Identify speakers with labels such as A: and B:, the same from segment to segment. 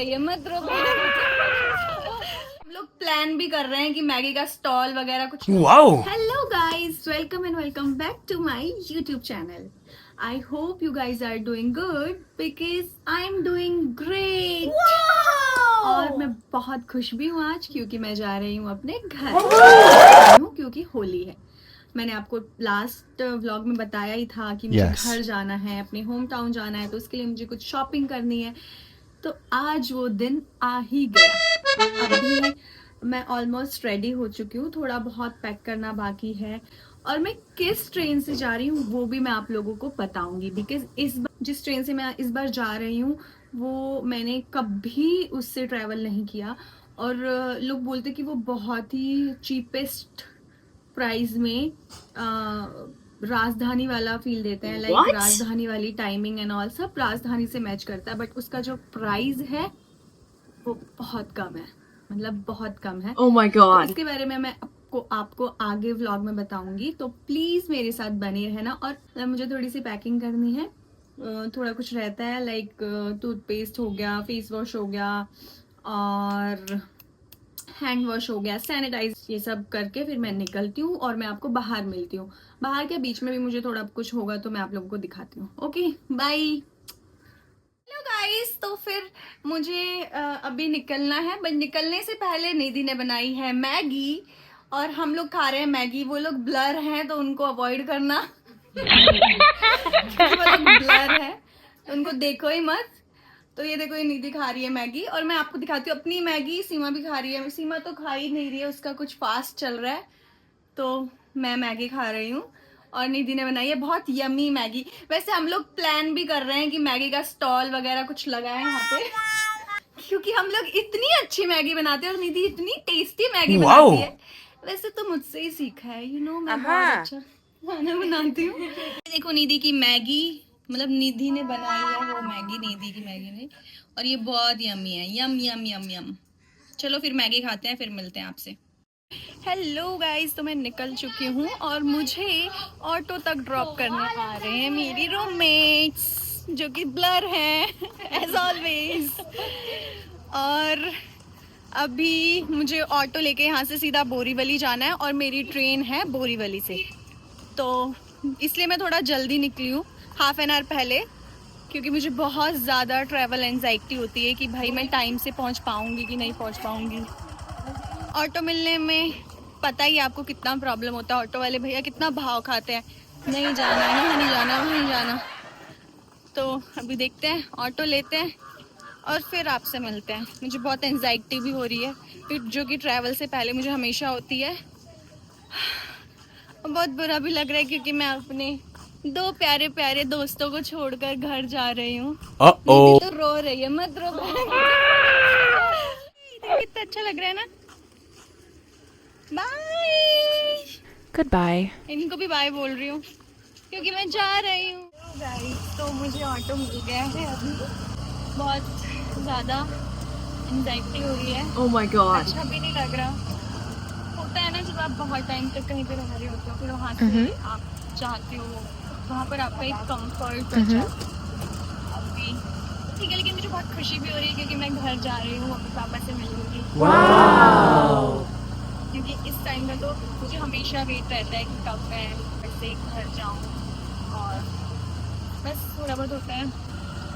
A: रही है, मत रो। हम लोग प्लान भी कर रहे हैं कि मैगी का स्टॉल वगैरह कुछ।
B: Wow.
A: Hello guys, welcome and welcome back to my YouTube channel. I hope you guys are doing good because I am doing great. और मैं बहुत खुश भी हूँ आज क्योंकि मैं जा रही हूँ अपने घर क्योंकि होली है। मैंने आपको लास्ट व्लॉग में बताया ही था कि मुझे घर जाना है, अपने होम टाउन जाना है, तो उसके लिए मुझे कुछ शॉपिंग करनी है। तो आज वो दिन आ ही गया। अभी मैं ऑलमोस्ट रेडी हो चुकी हूँ, थोड़ा बहुत पैक करना बाकी है और मैं किस ट्रेन से जा रही हूँ वो भी मैं आप लोगों को बताऊंगी बिकॉज इस बार जिस ट्रेन से मैं इस बार जा रही हूँ वो मैंने कभी उससे ट्रैवल नहीं किया और लोग बोलते कि वो बहुत ही चीपेस्ट प्राइस में राजधानी वाला फील देते हैं, लाइक राजधानी वाली टाइमिंग एंड ऑल सब राजधानी से मैच करता है, बट उसका जो प्राइस है वो बहुत कम है, मतलब बहुत कम है।
C: Oh my God.
A: तो इसके बारे में मैं आपको आगे व्लॉग में बताऊंगी, तो प्लीज मेरे साथ बने रहना। और मुझे थोड़ी सी पैकिंग करनी है, थोड़ा कुछ रहता है लाइक टूथपेस्ट हो गया, फेस वॉश हो गया और हैंड वॉश हो गया, सैनिटाइज, ये सब करके फिर मैं निकलती हूँ और मैं आपको बाहर मिलती हूँ। बाहर के बीच में भी मुझे थोड़ा कुछ होगा तो मैं आप लोगों को दिखाती हूँ। Okay bye. हेलो गाइस, तो फिर मुझे अभी निकलना है, बट निकलने से पहले निधि ने बनाई है मैगी और हम लोग खा रहे हैं मैगी। वो लोग ब्लर हैं तो उनको अवॉइड करना क्योंकि वो लोग ब्लर है तो उनको देखो ही मत। तो ये देखो, ये निधि खा रही है मैगी और मैं आपको दिखाती हूँ अपनी मैगी। सीमा भी खा रही है, सीमा तो खा ही नहीं रही है, उसका कुछ फास्ट चल रहा है, तो मैं मैगी खा रही हूँ और निधि ने बनाई है बहुत यमी मैगी। वैसे हम लोग प्लान भी कर रहे हैं कि मैगी का स्टॉल वगैरह कुछ लगाए यहाँ पे क्योंकि हम लोग इतनी अच्छी मैगी बनाते हैं और निधि इतनी टेस्टी मैगी बनाती है। वैसे तो मुझसे ही सीखा है, यू नो, मैं बहुत अच्छा खाना बनाती हूँ। देखो निधि की मैगी, मतलब निधि ने बनाई है वो मैगी, निधि की मैगी ने, और ये बहुत यमी है, यम यम यम यम। चलो फिर मैगी खाते हैं, फिर मिलते हैं आपसे। हेलो गाइस, तो मैं निकल चुकी हूँ और मुझे ऑटो तक ड्रॉप करने आ रहे हैं मेरी रूममेट्स जो कि ब्लर हैं एज ऑलवेज। और अभी मुझे ऑटो लेके यहाँ से सीधा बोरीवली जाना है और मेरी ट्रेन है बोरीवली से, तो इसलिए मैं थोड़ा जल्दी निकली हूँ, हाफ एन आवर पहले, क्योंकि मुझे बहुत ज़्यादा ट्रैवल एंजाइटी होती है कि भाई मैं टाइम से पहुँच पाऊँगी कि नहीं पहुँच पाऊँगी। ऑटो मिलने में पता ही आपको कितना प्रॉब्लम होता है, ऑटो वाले भैया कितना भाव खाते हैं, नहीं जाना, यहाँ नहीं जाना, वहीं जाना। तो अभी देखते हैं, ऑटो लेते हैं और फिर आपसे मिलते हैं। मुझे बहुत एंजाइटी भी हो रही है जो कि ट्रैवल से पहले मुझे हमेशा होती है। बहुत बुरा भी लग रहा है क्योंकि मैं अपने दो प्यारे प्यारे दोस्तों को छोड़कर घर जा रही हूँ। तो रो रही है, मत रो। कितना अच्छा लग रहा है ना। Bye, good bye. इनको भी बाय बोल रही हूँ क्योंकि मैं जा रही हूँ। तो मुझे ऑटो मिल गया है, अभी बहुत ज़्यादा एंजाइटी हो रही है।
C: Oh my God.
A: अच्छा भी नहीं लग रहा। होता है ना जब आप बहुत टाइम तक कहीं पे रह रहे होते हो, फिर वहाँ से आप चाहते हो वहाँ पर आपका एक कंफर्ट बचा है। अभी ठीक है, लेकिन मुझे बहुत खुशी भी हो रही है क्योंकि मैं घर जा रही हूँ, अपने पापा से मिलूंगी। क्योंकि इस टाइम में तो मुझे हमेशा वेट रहता है कि कब मैं ऐसे घर जाऊँ, और बस थोड़ा बहुत होता है।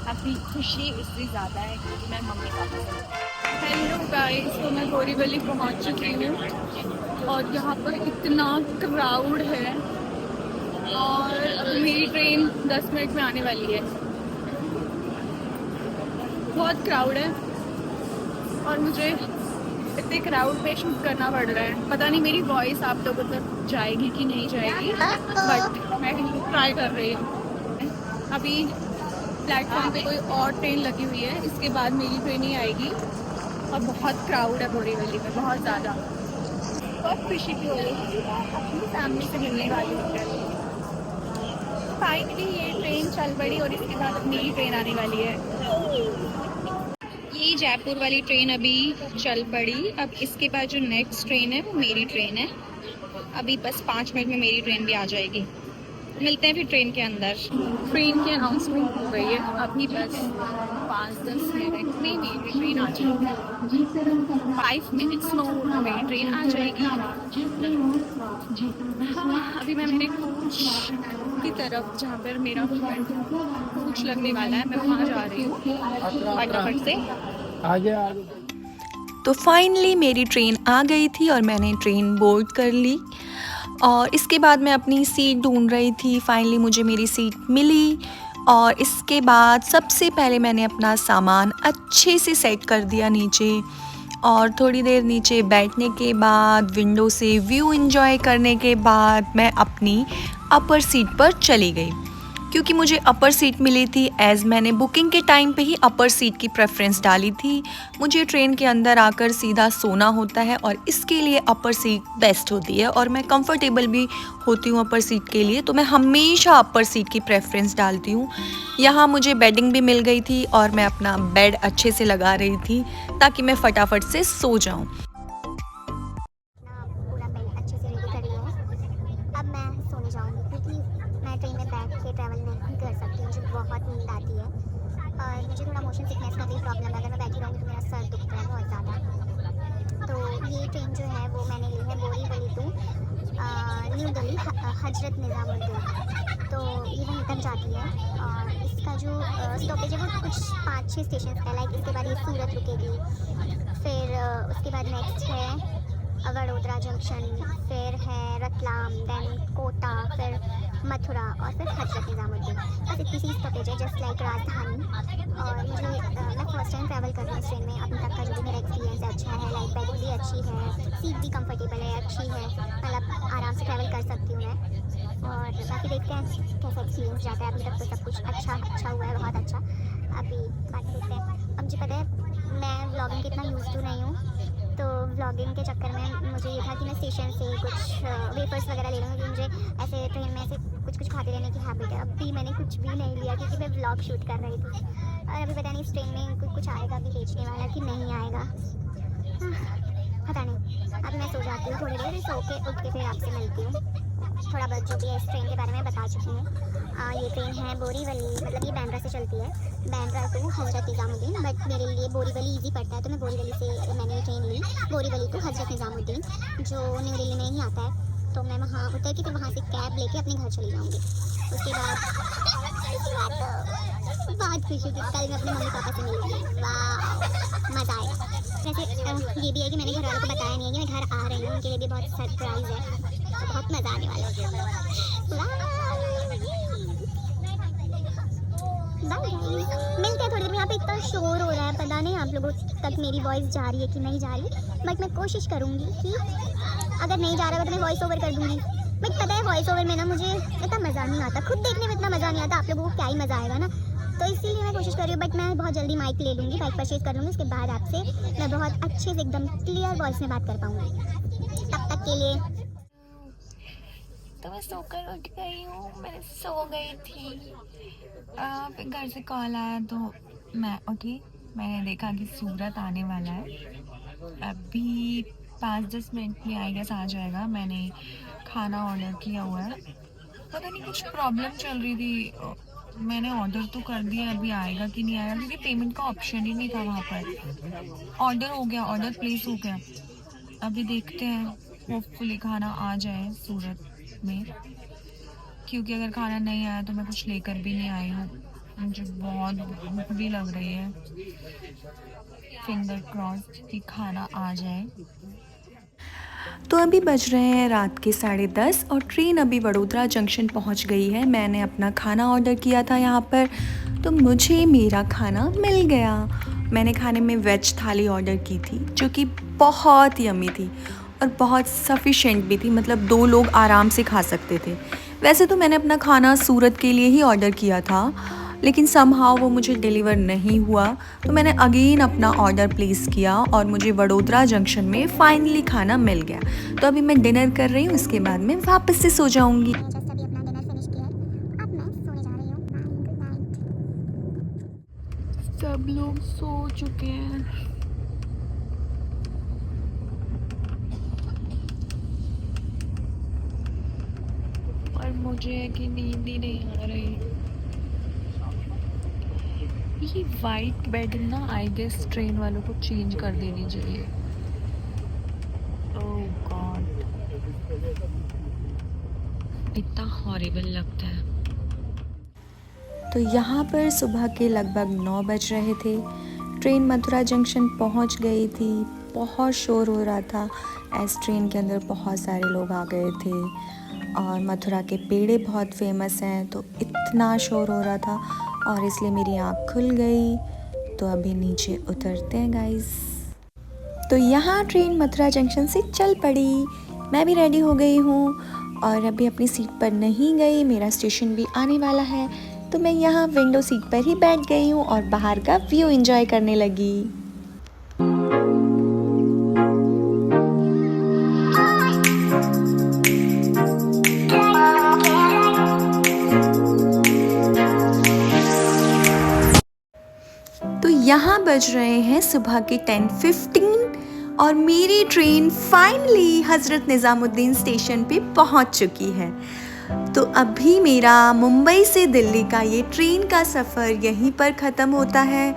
A: अभी खुशी उससे ज़्यादा है क्योंकि मैं मम्मी पापा से। हेलो गाइस, तो मैं बोरीवली पहुँच चुकी हूँ और यहाँ पर इतना क्राउड है और अभी मेरी ट्रेन 10 मिनट में आने वाली है। बहुत क्राउड है और मुझे इतने क्राउड में शूट करना पड़ रहा है। पता नहीं मेरी वॉइस आप लोगों तक जाएगी कि नहीं जाएगी, बट मैं ट्राई कर रही हूँ। अभी प्लेटफॉर्म पे कोई और ट्रेन लगी हुई है, इसके बाद मेरी ट्रेन ही आएगी और बहुत क्राउड है बोरीवली में, बहुत ज़्यादा। बहुत खुशी भी हो रही है, अपनी फैमिली से मिलने वाली हूँ। फाइनली ये ट्रेन चल पड़ी और इसके बाद मेरी ट्रेन आने वाली है। ये जयपुर वाली ट्रेन अभी चल पड़ी, अब इसके बाद जो नेक्स्ट ट्रेन है वो मेरी ट्रेन है। अभी बस 5 मिनट में मेरी ट्रेन भी आ जाएगी। मिलते हैं फिर ट्रेन के अंदर। ट्रेन की अनाउंसमेंट हो गई है, अभी बस 5-10 मिनट में मेरी ट्रेन आ जाएगी। 5 मिनट्स में मेरी ट्रेन आ जाएगी। हाँ, अभी मैं मेरे कोच की तरफ, जहाँ पर मेरा कोच लगने वाला है, मैं वहाँ जा रही हूँ फटाफट से।
B: आगे
C: तो फाइनली मेरी ट्रेन आ गई थी और मैंने ट्रेन बोर्ड कर ली और इसके बाद मैं अपनी सीट ढूंढ रही थी। फाइनली मुझे मेरी सीट मिली और इसके बाद सबसे पहले मैंने अपना सामान अच्छे से सेट कर दिया नीचे और थोड़ी देर नीचे बैठने के बाद विंडो से व्यू एंजॉय करने के बाद मैं अपनी अपर सीट पर चली गई क्योंकि मुझे अपर सीट मिली थी। एज़ मैंने बुकिंग के टाइम पे ही अपर सीट की प्रेफरेंस डाली थी। मुझे ट्रेन के अंदर आकर सीधा सोना होता है और इसके लिए अपर सीट बेस्ट होती है और मैं कंफर्टेबल भी होती हूँ अपर सीट के लिए, तो मैं हमेशा अपर सीट की प्रेफरेंस डालती हूँ। यहाँ मुझे बेडिंग भी मिल गई थी और मैं अपना बेड अच्छे से लगा रही थी ताकि मैं फटाफट से सो जाऊँ।
D: पूरा बेड अच्छे से रेडी कर लिया है। अब मैं सोने जाऊंगी क्योंकि मैं ट्रेन में बैठ के ट्रैवल नहीं कर सकती, मुझे बहुत नींद आती है और मुझे थोड़ा मोशन सिकनेस का भी प्रॉब्लम है। अगर मैं बैठी रहूँगी तो मेरा सर दुखता है बहुत ज़्यादा। तो ये ट्रेन जो है वो मैंने ली है बोरीवली टू न्यू दिल्ली हजरत निज़ामुद्दीन। तो ये वहीं तक जाती है और इसका जो स्टॉपेज है वो कुछ 5-6 स्टेशन का है। लाइक इसके बाद ये सूरत रुकेगी, फिर उसके बाद नेक्स्ट है वडोदरा जंक्शन, फिर है रतलाम, देन कोटा, फिर मथुरा और फिर हजरत निज़ामुद्दीन। बस इतनी सी स्टॉपेज है, जस्ट लाइक राजधानी। और मुझे मैं फर्स्ट टाइम ट्रैवल कर रही हूँ ट्रेन में। अभी तक का जो भी मेरा एक्सपीरियंस है अच्छा है। लाइक बैग भी अच्छी है, सीट भी कंफर्टेबल है, अच्छी है, मतलब आराम से ट्रैवल कर सकती हूँ मैं। और बाकी देखते हैं कैसा एक्सपीरियंस जाता है। अभी तक तो सब कुछ अच्छा हुआ है, बहुत अच्छा। अभी बाकी देखते हैं। अब मुझे पता है मैं व्लॉगिंग कितना यूज़ टू नहीं हूँ, तो व्लॉगिंग के चक्कर में मुझे ये था कि मैं स्टेशन से कुछ वेफर्स वगैरह ले लूँगी, क्योंकि मुझे ऐसे ट्रेन में ऐसे कुछ खाते रहने की हैबिट है। अब भी मैंने कुछ भी नहीं लिया क्योंकि मैं व्लॉग शूट कर रही थी और अभी पता नहीं इस ट्रेन में कुछ आएगा भी बेचने वाला कि नहीं आएगा, पता नहीं। अब मैं सो जाती हूँ थोड़ी देर, सो के उठ के फिर आपसे मिलती हूँ। थोड़ा बहुत जो भी है इस ट्रेन के बारे में बता चुकी हूँ। ये ट्रेन है बोरीवली, मतलब ये बैंड्रा से चलती है, Bandra to Hazrat Nizamuddin. But मेरे लिए बोरीवली ईजी पड़ता है तो मैं बोरीवली से मैंने ये ट्रेन ली, बोरीवली टू हजरत निज़ामुद्दीन, जो न्यू दिल्ली में ही आता है। तो मैं वहाँ उतर के फिर वहाँ से कैब लेके अपने घर चली जाऊँगी। उसके बाद बहुत खुशी थी, कल मैं अपने मम्मी पापा से मिलूँगी। वाह, मज़ा आएगा। वैसे ये भी है कि मैंने घर वालों को बताया नहीं है कि मैं घर आ रही हूँ, उनके लिए भी बहुत सरप्राइज़ है, तो बहुत मज़ा आने वाला है। मिलते हैं थोड़ी देर में। यहाँ पे इतना शोर हो रहा है, पता नहीं आप लोगों तक मेरी वॉइस जा रही है कि नहीं जा रही, बट मैं कोशिश करूँगी कि अगर नहीं जा रहा है तो मैं वॉइस ओवर कर दूँगी। बट पता है वॉइस ओवर में ना मुझे इतना मज़ा नहीं आता, खुद देखने में इतना मज़ा नहीं आता, आप लोगों को क्या ही मज़ा आएगा ना। तो इसीलिए मैं कोशिश कर रही हूँ। बट मैं बहुत जल्दी माइक ले लूँगी, माइक परचेज कर लूँगी, उसके बाद आपसे मैं बहुत अच्छे से एकदम क्लियर वॉइस में बात कर पाऊँगी। तब तक के लिए
C: तो मैं सोकर उठ गई हूँ, मैंने सो गई थी। फिर घर से कॉल आया तो मैं उठी, मैंने देखा कि सूरत आने वाला है। अभी 5-10 मिनट में आई गेस आ जाएगा। मैंने खाना ऑर्डर किया हुआ है, पता नहीं कुछ प्रॉब्लम चल रही थी। मैंने ऑर्डर तो कर दिया, अभी आएगा कि नहीं आएगा क्योंकि पेमेंट का ऑप्शन ही नहीं था वहाँ पर। ऑर्डर हो गया, ऑर्डर प्लेस हो गया। अभी देखते हैं, होपफुली खाना आ जाए सूरत में, क्योंकि अगर खाना नहीं आया तो मैं कुछ लेकर भी नहीं आई हूँ। मुझे बहुत भूख भी लग रही है। फिंगर क्रॉस कि खाना आ जाए। तो अभी बज रहे हैं रात के 10:30 और ट्रेन अभी वडोदरा जंक्शन पहुंच गई है। मैंने अपना खाना ऑर्डर किया था यहाँ पर, तो मुझे मेरा खाना मिल गया। मैंने खाने में वेज थाली ऑर्डर की थी जो कि बहुत यम्मी थी और बहुत सफिशेंट भी थी, मतलब 2 लोग आराम से खा सकते थे। वैसे तो मैंने अपना खाना सूरत के लिए ही ऑर्डर किया था, लेकिन समहाउ वो मुझे डिलीवर नहीं हुआ, तो मैंने अगेन अपना ऑर्डर प्लेस किया और मुझे वडोदरा जंक्शन में फाइनली खाना मिल गया। तो अभी मैं डिनर कर रही हूँ, इसके बाद मैं वापस से सो जाऊँगी। सब लोग सो चुके हैं। और
A: मुझे कि नींद ही नहीं आ रही। ये वाइट बेडिंग ना आई गेस ट्रेन वालों को चेंज कर देनी चाहिए। ओह गॉड, इतना हॉरिबल लगता है।
C: तो यहाँ पर सुबह के लगभग 9 बज रहे थे। ट्रेन मथुरा जंक्शन पहुँच गई थी। बहुत शोर हो रहा था एस ट्रेन के अंदर बहुत सारे लोग आ गए थे और मथुरा के पेड़े बहुत फेमस हैं, तो इतना शोर हो रहा था और इसलिए मेरी आँख खुल गई। तो अभी नीचे उतरते हैं गाइस। तो यहाँ ट्रेन मथुरा जंक्शन से चल पड़ी। मैं भी रेडी हो गई हूँ और अभी अपनी सीट पर नहीं गई, मेरा स्टेशन भी आने वाला है। तो मैं यहाँ विंडो सीट पर ही बैठ गई हूँ और बाहर का व्यू एंजॉय करने लगी। तो यहाँ बज रहे हैं सुबह के 10:15 और मेरी train finally Hazrat Nizamuddin station पे पहुँच चुकी है। तो अभी मेरा मुंबई से दिल्ली का ये ट्रेन का सफ़र यहीं पर ख़त्म होता है।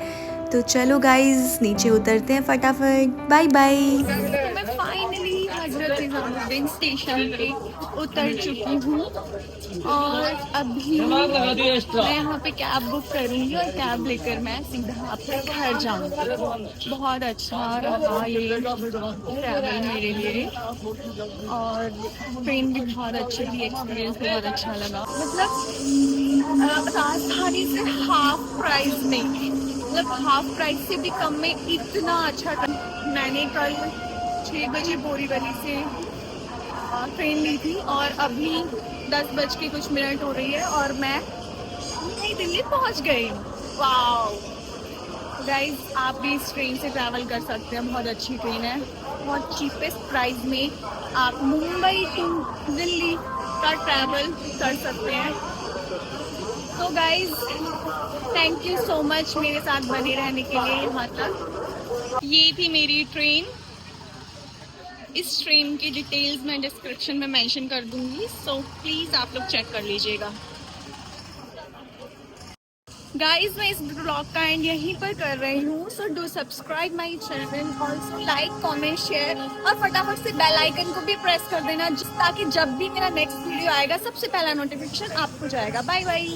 C: तो चलो गाइज़ नीचे उतरते हैं फटाफट। Bye bye.
A: तो मैं फाइनली हजरत निजामुद्दीन स्टेशन पे उतर चुकी हूँ और अभी मैं यहाँ पे कैब बुक करूँगी और कैब लेकर मैं सीधा अपने घर जाऊँगी। बहुत अच्छा रहा ये ट्रैवल मेरे लिए और ट्रेन भी बहुत अच्छी थी, एक्सपीरियंस बहुत अच्छा लगा। मतलब राजधानी से हाफ प्राइस में, मतलब हाफ प्राइस से भी कम में इतना अच्छा मैंने कल 6 बजे बोरीवली से ट्रेन ली थी और अभी 10 बज के कुछ मिनट हो रही है और मैं नई दिल्ली पहुंच गई हूँ। वाओ गाइज, आप भी इस ट्रेन से ट्रैवल कर सकते हैं, बहुत अच्छी ट्रेन है। बहुत चीपेस्ट प्राइस में आप मुंबई टू दिल्ली का ट्रैवल कर सकते हैं। तो guys thank you so much मेरे साथ बने रहने के लिए यहाँ तक। ये थी मेरी ट्रेन। इस ट्रेन की डिटेल्स मैं डिस्क्रिप्शन में मेंशन कर दूंगी, सो प्लीज़ आप लोग चेक कर लीजिएगा। गाइज मैं इस ब्लॉग का एंड यहीं पर कर रही हूँ, so do subscribe my channel, also like comment share और फटाफट से बेल आइकन को भी प्रेस कर देना ताकि जब भी मेरा नेक्स्ट वीडियो आएगा सबसे पहला नोटिफिकेशन आपको जाएगा। Bye bye.